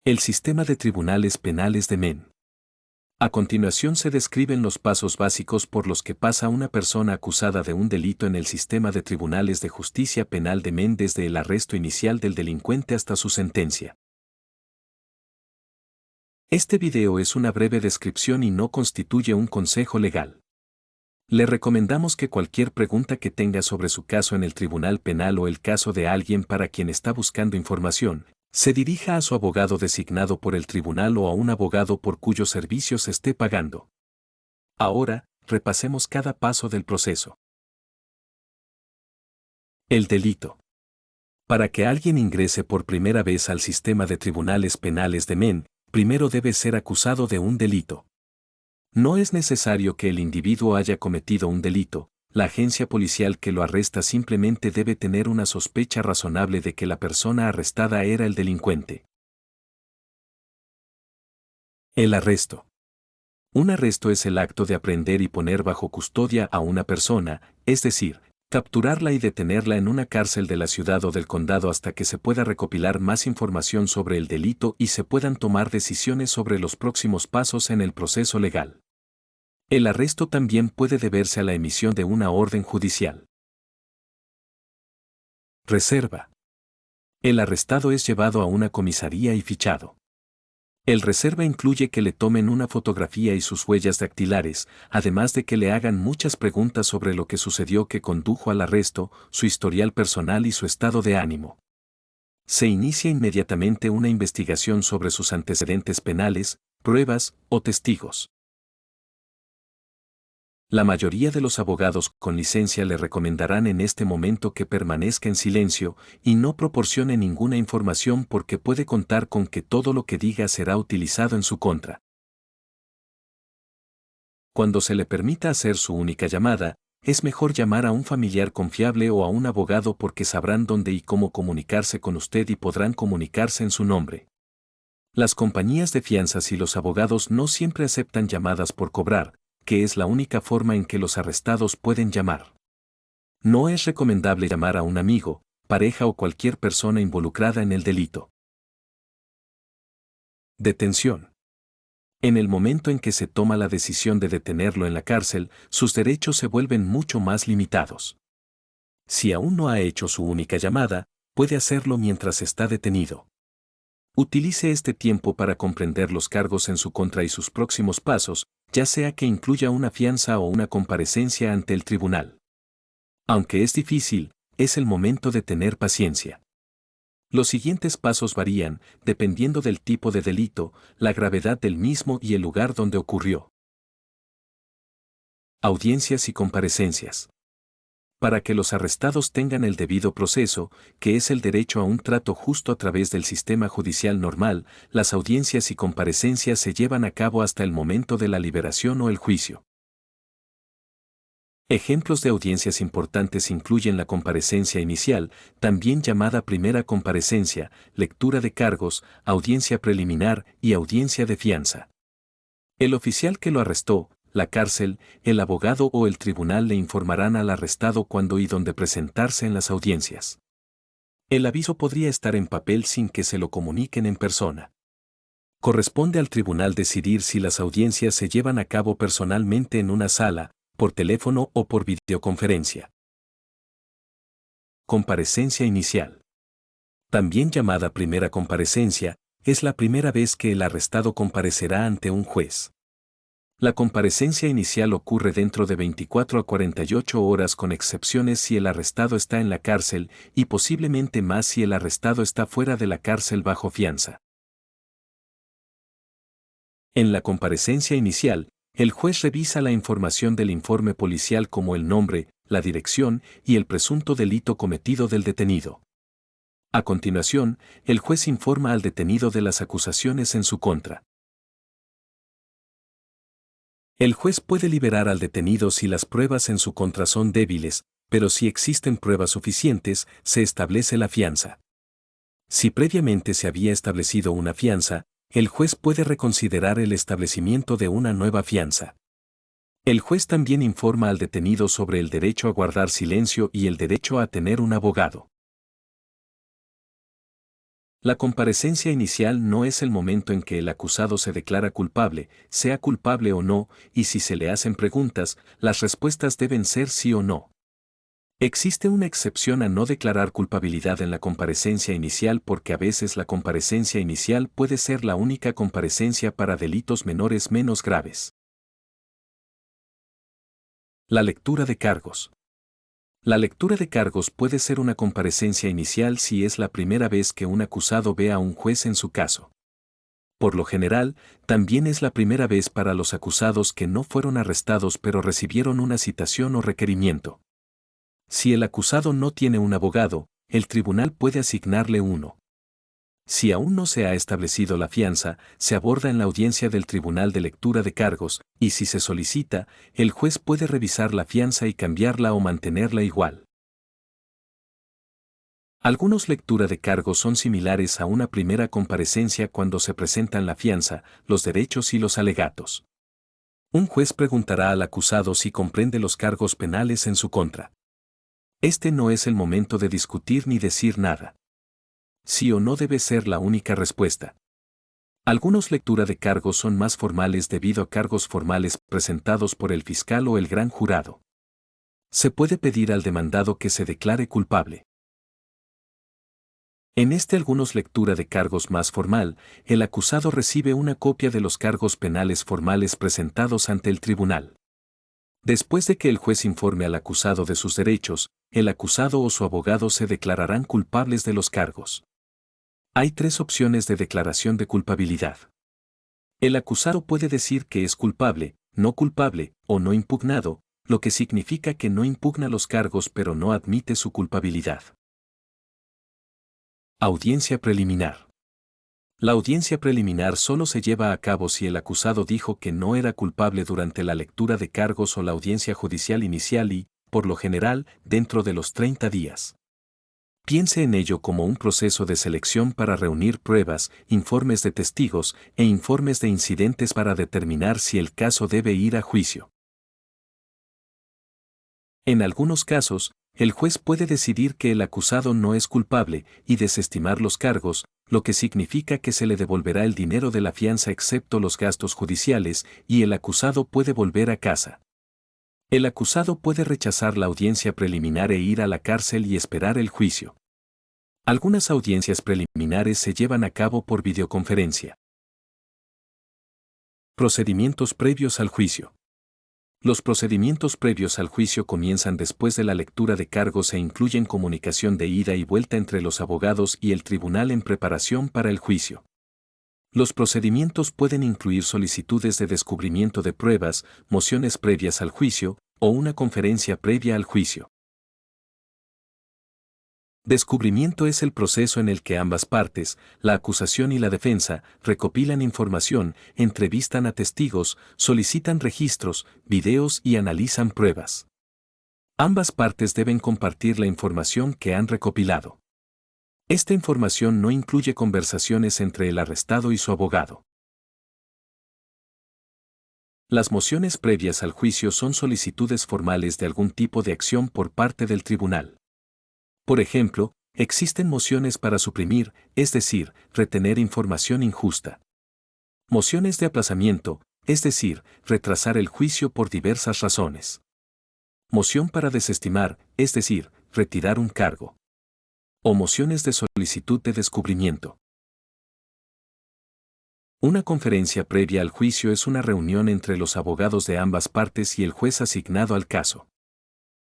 El sistema de tribunales penales de Men. A continuación se describen los pasos básicos por los que pasa una persona acusada de un delito en el sistema de tribunales de justicia penal de Men desde el arresto inicial del delincuente hasta su sentencia. Este video es una breve descripción y no constituye un consejo legal. Le recomendamos que cualquier pregunta que tenga sobre su caso en el tribunal penal o el caso de alguien para quien está buscando información, se dirija a su abogado designado por el tribunal o a un abogado por cuyos servicios esté pagando. Ahora, repasemos cada paso del proceso. El delito. Para que alguien ingrese por primera vez al sistema de tribunales penales de Men, primero debe ser acusado de un delito. No es necesario que el individuo haya cometido un delito, la agencia policial que lo arresta simplemente debe tener una sospecha razonable de que la persona arrestada era el delincuente. El arresto. Un arresto es el acto de aprehender y poner bajo custodia a una persona, es decir, capturarla y detenerla en una cárcel de la ciudad o del condado hasta que se pueda recopilar más información sobre el delito y se puedan tomar decisiones sobre los próximos pasos en el proceso legal. El arresto también puede deberse a la emisión de una orden judicial. Reserva. El arrestado es llevado a una comisaría y fichado. El reserva incluye que le tomen una fotografía y sus huellas dactilares, además de que le hagan muchas preguntas sobre lo que sucedió que condujo al arresto, su historial personal y su estado de ánimo. Se inicia inmediatamente una investigación sobre sus antecedentes penales, pruebas o testigos. La mayoría de los abogados con licencia le recomendarán en este momento que permanezca en silencio y no proporcione ninguna información porque puede contar con que todo lo que diga será utilizado en su contra. Cuando se le permita hacer su única llamada, es mejor llamar a un familiar confiable o a un abogado porque sabrán dónde y cómo comunicarse con usted y podrán comunicarse en su nombre. Las compañías de fianzas y los abogados no siempre aceptan llamadas por cobrar, que es la única forma en que los arrestados pueden llamar. No es recomendable llamar a un amigo, pareja o cualquier persona involucrada en el delito. Detención. En el momento en que se toma la decisión de detenerlo en la cárcel, sus derechos se vuelven mucho más limitados. Si aún no ha hecho su única llamada, puede hacerlo mientras está detenido. Utilice este tiempo para comprender los cargos en su contra y sus próximos pasos, ya sea que incluya una fianza o una comparecencia ante el tribunal. Aunque es difícil, es el momento de tener paciencia. Los siguientes pasos varían, dependiendo del tipo de delito, la gravedad del mismo y el lugar donde ocurrió. Audiencias y comparecencias. Para que los arrestados tengan el debido proceso, que es el derecho a un trato justo a través del sistema judicial normal, las audiencias y comparecencias se llevan a cabo hasta el momento de la liberación o el juicio. Ejemplos de audiencias importantes incluyen la comparecencia inicial, también llamada primera comparecencia, lectura de cargos, audiencia preliminar y audiencia de fianza. El oficial que lo arrestó, la cárcel, el abogado o el tribunal le informarán al arrestado cuándo y dónde presentarse en las audiencias. El aviso podría estar en papel sin que se lo comuniquen en persona. Corresponde al tribunal decidir si las audiencias se llevan a cabo personalmente en una sala, por teléfono o por videoconferencia. Comparecencia inicial. También llamada primera comparecencia, es la primera vez que el arrestado comparecerá ante un juez. La comparecencia inicial ocurre dentro de 24 a 48 horas con excepciones si el arrestado está en la cárcel y posiblemente más si el arrestado está fuera de la cárcel bajo fianza. En la comparecencia inicial, el juez revisa la información del informe policial como el nombre, la dirección y el presunto delito cometido del detenido. A continuación, el juez informa al detenido de las acusaciones en su contra. El juez puede liberar al detenido si las pruebas en su contra son débiles, pero si existen pruebas suficientes, se establece la fianza. Si previamente se había establecido una fianza, el juez puede reconsiderar el establecimiento de una nueva fianza. El juez también informa al detenido sobre el derecho a guardar silencio y el derecho a tener un abogado. La comparecencia inicial no es el momento en que el acusado se declara culpable, sea culpable o no, y si se le hacen preguntas, las respuestas deben ser sí o no. Existe una excepción a no declarar culpabilidad en la comparecencia inicial porque a veces la comparecencia inicial puede ser la única comparecencia para delitos menores menos graves. La lectura de cargos. La lectura de cargos puede ser una comparecencia inicial si es la primera vez que un acusado ve a un juez en su caso. Por lo general, también es la primera vez para los acusados que no fueron arrestados pero recibieron una citación o requerimiento. Si el acusado no tiene un abogado, el tribunal puede asignarle uno. Si aún no se ha establecido la fianza, se aborda en la audiencia del Tribunal de Lectura de Cargos, y si se solicita, el juez puede revisar la fianza y cambiarla o mantenerla igual. Algunos lectura de cargos son similares a una primera comparecencia cuando se presentan la fianza, los derechos y los alegatos. Un juez preguntará al acusado si comprende los cargos penales en su contra. Este no es el momento de discutir ni decir nada. Sí o no debe ser la única respuesta. Algunos lectura de cargos son más formales debido a cargos formales presentados por el fiscal o el gran jurado. Se puede pedir al demandado que se declare culpable. En algunos lectura de cargos más formal, el acusado recibe una copia de los cargos penales formales presentados ante el tribunal. Después de que el juez informe al acusado de sus derechos, el acusado o su abogado se declararán culpables de los cargos. Hay 3 opciones de declaración de culpabilidad. El acusado puede decir que es culpable, no culpable o no impugnado, lo que significa que no impugna los cargos pero no admite su culpabilidad. Audiencia preliminar. La audiencia preliminar solo se lleva a cabo si el acusado dijo que no era culpable durante la lectura de cargos o la audiencia judicial inicial y, por lo general, dentro de los 30 días. Piense en ello como un proceso de selección para reunir pruebas, informes de testigos e informes de incidentes para determinar si el caso debe ir a juicio. En algunos casos, el juez puede decidir que el acusado no es culpable y desestimar los cargos, lo que significa que se le devolverá el dinero de la fianza excepto los gastos judiciales y el acusado puede volver a casa. El acusado puede rechazar la audiencia preliminar e ir a la cárcel y esperar el juicio. Algunas audiencias preliminares se llevan a cabo por videoconferencia. Procedimientos previos al juicio. Los procedimientos previos al juicio comienzan después de la lectura de cargos e incluyen comunicación de ida y vuelta entre los abogados y el tribunal en preparación para el juicio. Los procedimientos pueden incluir solicitudes de descubrimiento de pruebas, mociones previas al juicio, o una conferencia previa al juicio. Descubrimiento es el proceso en el que ambas partes, la acusación y la defensa, recopilan información, entrevistan a testigos, solicitan registros, videos y analizan pruebas. Ambas partes deben compartir la información que han recopilado. Esta información no incluye conversaciones entre el arrestado y su abogado. Las mociones previas al juicio son solicitudes formales de algún tipo de acción por parte del tribunal. Por ejemplo, existen mociones para suprimir, es decir, retener información injusta. Mociones de aplazamiento, es decir, retrasar el juicio por diversas razones. Moción para desestimar, es decir, retirar un cargo. O mociones de solicitud de descubrimiento. Una conferencia previa al juicio es una reunión entre los abogados de ambas partes y el juez asignado al caso.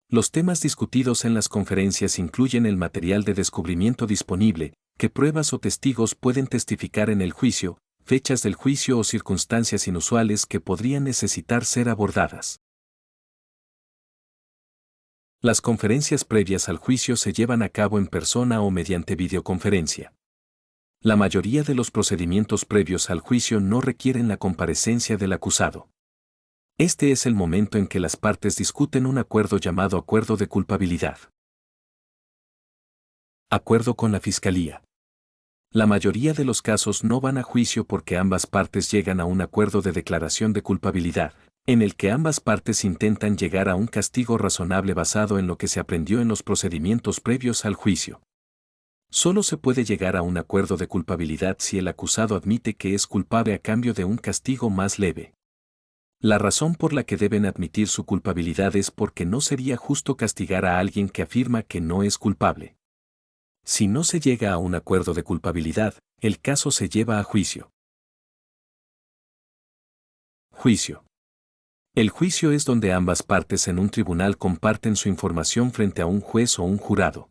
Los temas discutidos en las conferencias incluyen el material de descubrimiento disponible, qué pruebas o testigos pueden testificar en el juicio, fechas del juicio o circunstancias inusuales que podrían necesitar ser abordadas. Las conferencias previas al juicio se llevan a cabo en persona o mediante videoconferencia. La mayoría de los procedimientos previos al juicio no requieren la comparecencia del acusado. Este es el momento en que las partes discuten un acuerdo llamado acuerdo de culpabilidad. Acuerdo con la Fiscalía. La mayoría de los casos no van a juicio porque ambas partes llegan a un acuerdo de declaración de culpabilidad, en el que ambas partes intentan llegar a un castigo razonable basado en lo que se aprendió en los procedimientos previos al juicio. Solo se puede llegar a un acuerdo de culpabilidad si el acusado admite que es culpable a cambio de un castigo más leve. La razón por la que deben admitir su culpabilidad es porque no sería justo castigar a alguien que afirma que no es culpable. Si no se llega a un acuerdo de culpabilidad, el caso se lleva a juicio. Juicio. El juicio es donde ambas partes en un tribunal comparten su información frente a un juez o un jurado.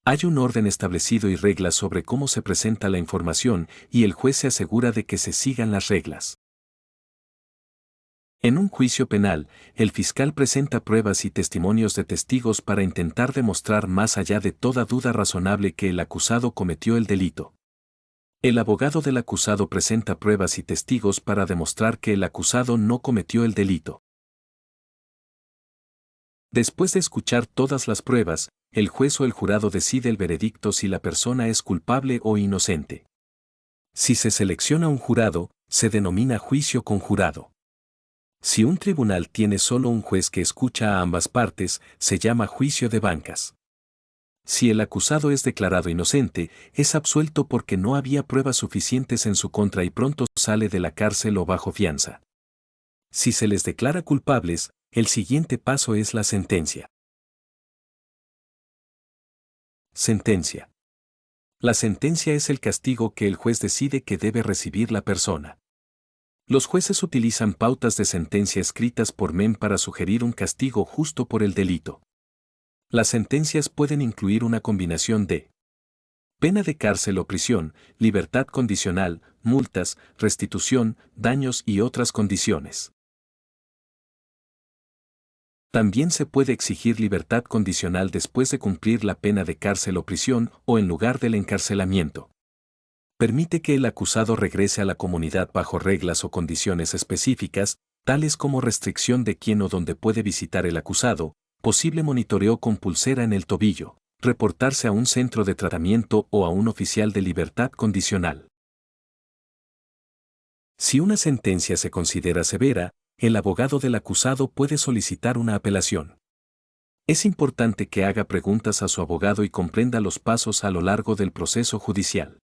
Hay un orden establecido y reglas sobre cómo se presenta la información y el juez se asegura de que se sigan las reglas. En un juicio penal, el fiscal presenta pruebas y testimonios de testigos para intentar demostrar más allá de toda duda razonable que el acusado cometió el delito. El abogado del acusado presenta pruebas y testigos para demostrar que el acusado no cometió el delito. Después de escuchar todas las pruebas, el juez o el jurado decide el veredicto si la persona es culpable o inocente. Si se selecciona un jurado, se denomina juicio conjurado. Si un tribunal tiene solo un juez que escucha a ambas partes, se llama juicio de bancas. Si el acusado es declarado inocente, es absuelto porque no había pruebas suficientes en su contra y pronto sale de la cárcel o bajo fianza. Si se les declara culpables, el siguiente paso es la sentencia. Sentencia. La sentencia es el castigo que el juez decide que debe recibir la persona. Los jueces utilizan pautas de sentencia escritas por MEM para sugerir un castigo justo por el delito. Las sentencias pueden incluir una combinación de pena de cárcel o prisión, libertad condicional, multas, restitución, daños y otras condiciones. También se puede exigir libertad condicional después de cumplir la pena de cárcel o prisión o en lugar del encarcelamiento. Permite que el acusado regrese a la comunidad bajo reglas o condiciones específicas, tales como restricción de quién o dónde puede visitar el acusado, posible monitoreo con pulsera en el tobillo, reportarse a un centro de tratamiento o a un oficial de libertad condicional. Si una sentencia se considera severa, el abogado del acusado puede solicitar una apelación. Es importante que haga preguntas a su abogado y comprenda los pasos a lo largo del proceso judicial.